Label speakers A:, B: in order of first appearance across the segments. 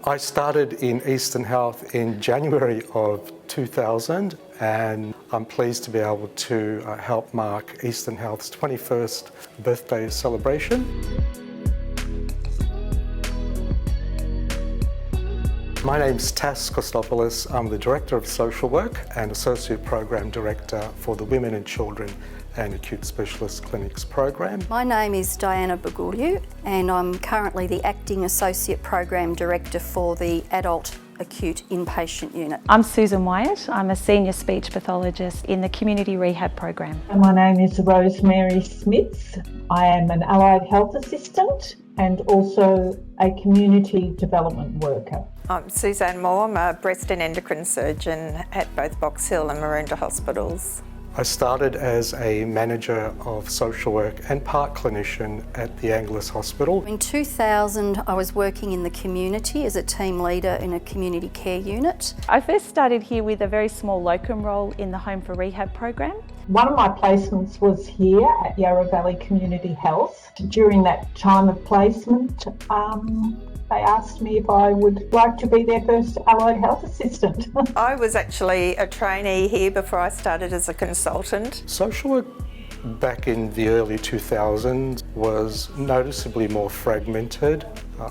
A: I started in Eastern Health in January of 2000, and I'm pleased to be able to help mark Eastern Health's 21st birthday celebration. My name's Tas Kostopoulos. I'm the Director of Social Work and Associate Program Director for the Women and Children and Acute Specialist Clinics program.
B: My name is Diana Bagulio and I'm currently the Acting Associate Program Director for the Adult Acute Inpatient Unit.
C: I'm Susan Wyatt. I'm a Senior Speech Pathologist in the Community Rehab program.
D: My name is Rosemary Smith. I am an Allied Health Assistant and also a Community Development Worker.
E: I'm Suzanne Moore. I'm a breast and endocrine surgeon at both Box Hill and Maroondah hospitals.
A: I started as a manager of social work and part clinician at the Angeles Hospital.
B: In 2000, I was working in the community as a team leader in a community care unit.
C: I first started here with a very small locum role in the Home for Rehab program.
D: One of my placements was here at Yarra Valley Community Health. During that time of placement, they asked me if I would like to be their first allied health assistant.
E: I was actually a trainee here before I started as a consultant.
A: Social work back in the early 2000s was noticeably more fragmented.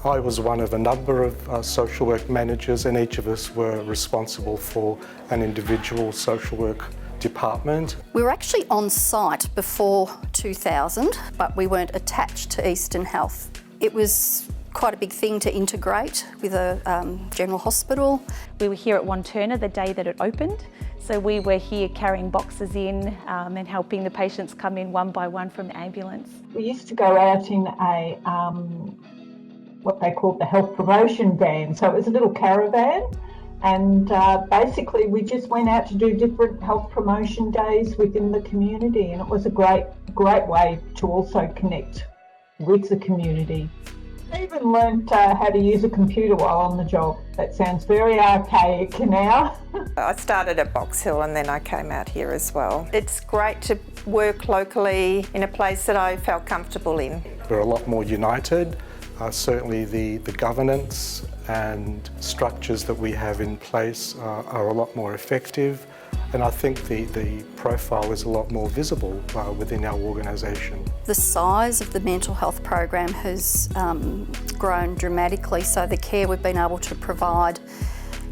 A: I was one of a number of social work managers, and each of us were responsible for an individual social work department.
B: We were actually on site before 2000, but we weren't attached to Eastern Health. It was quite a big thing to integrate with a general hospital.
C: We were here at Wantirna the day that it opened, so we were here carrying boxes in and helping the patients come in one by one from the ambulance.
D: We used to go out in a what they called the health promotion van, so it was a little caravan, and basically we just went out to do different health promotion days within the community, and it was a great way to also connect with the community. I even learnt how to use a computer while on the job. That sounds very archaic now.
E: I started at Box Hill and then I came out here as well. It's great to work locally in a place that I felt comfortable in.
A: We're a lot more united. Certainly the governance and structures that we have in place are a lot more effective, and I think the profile is a lot more visible within our organisation.
B: The size of the mental health program has grown dramatically, so the care we've been able to provide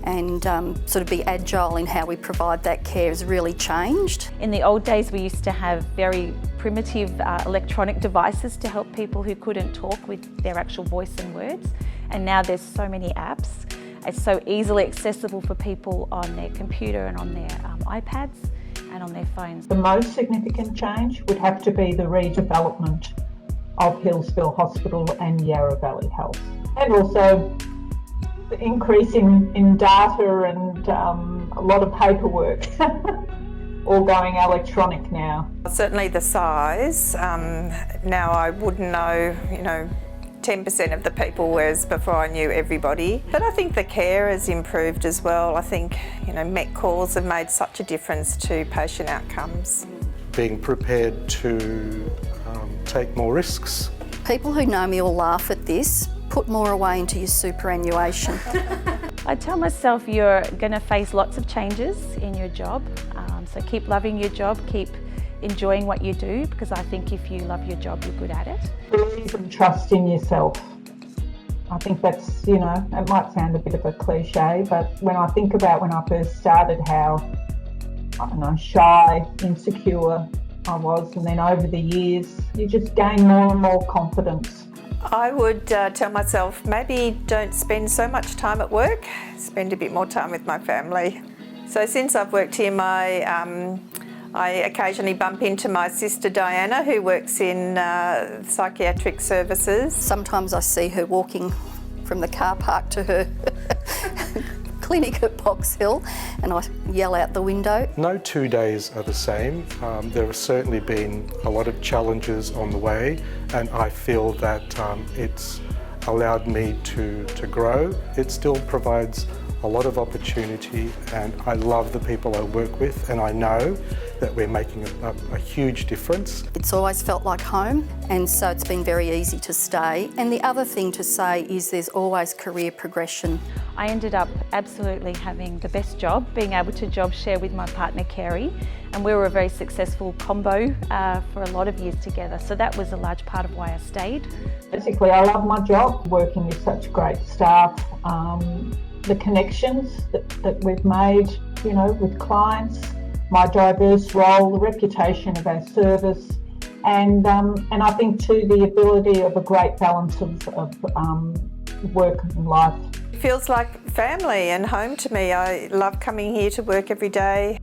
B: and sort of be agile in how we provide that care has really changed.
C: In the old days we used to have very primitive electronic devices to help people who couldn't talk with their actual voice and words, and now there's so many apps. It's so easily accessible for people on their computer and on their iPads and on their phones.
D: The most significant change would have to be the redevelopment of Hillsville Hospital and Yarra Valley Health, and also the increase in data and a lot of paperwork, all going electronic now.
E: Certainly the size. Now I wouldn't know, 10% of the people, whereas before I knew everybody. But I think the care has improved as well. I think, Met calls have made such a difference to patient outcomes.
A: Being prepared to take more risks.
B: People who know me will laugh at this. Put more away into your superannuation.
C: I tell myself you're going to face lots of changes in your job, so keep loving your job, keep enjoying what you do, because I think if you love your job, you're good at it.
D: Believe and trust in yourself. I think that's, it might sound a bit of a cliche, but when I think about when I first started, how, shy, insecure I was, and then over the years, you just gain more and more confidence.
E: I would tell myself maybe don't spend so much time at work, spend a bit more time with my family. So since I've worked here, I occasionally bump into my sister Diana, who works in psychiatric services.
B: Sometimes I see her walking from the car park to her clinic at Box Hill and I yell out the window.
A: No 2 days are the same. There have certainly been a lot of challenges on the way, and I feel that it's allowed me to grow. It still provides a lot of opportunity, and I love the people I work with, and I know that we're making a huge difference.
B: It's always felt like home, and so it's been very easy to stay. And the other thing to say is there's always career progression.
C: I ended up absolutely having the best job, being able to job share with my partner Kerry, and we were a very successful combo for a lot of years together. So that was a large part of why I stayed.
D: Basically, I love my job, working with such great staff, the connections that we've made, you know, with clients, my diverse role, the reputation of our service, and I think too the ability of a great balance of work and life.
E: It feels like family and home to me. I love coming here to work every day.